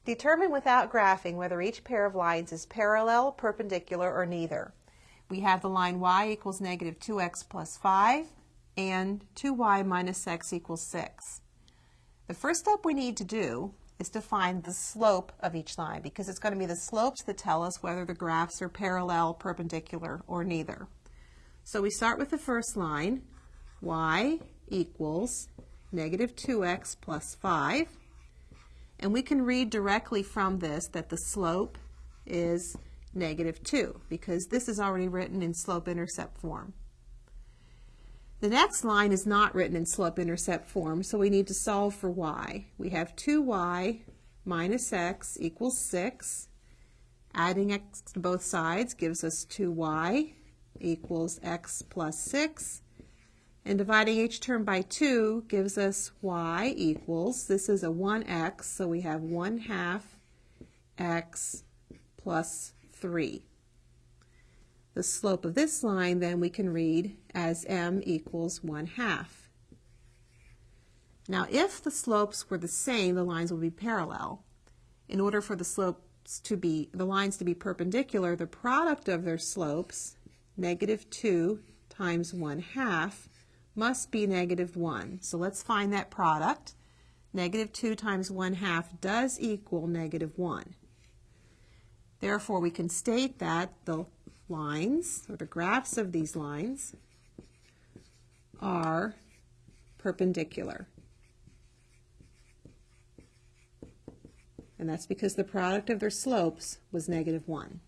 Determine without graphing whether each pair of lines is parallel, perpendicular, or neither. We have the line y equals negative 2x plus 5 and 2y minus x equals 6. The first step we need to do is to find the slope of each line, because it's going to be the slopes that tell us whether the graphs are parallel, perpendicular, or neither. So we start with the first line, y equals negative 2x plus 5, and we can read directly from this that the slope is negative 2, because this is already written in slope-intercept form. The next line is not written in slope-intercept form, so we need to solve for y. We have 2y minus x equals 6. Adding x to both sides gives us 2y equals x plus 6. And dividing each term by 2 gives us y equals, this is a 1x, so we have 1/2 x plus 3. The slope of this line then we can read as m equals 1/2. Now if the slopes were the same, the lines would be parallel. In order for the lines to be perpendicular, the product of their slopes, negative 2 times 1/2, must be negative 1. So let's find that product. Negative 2 times 1/2 does equal negative 1. Therefore, we can state that the lines, or the graphs of these lines, are perpendicular. And that's because the product of their slopes was negative 1.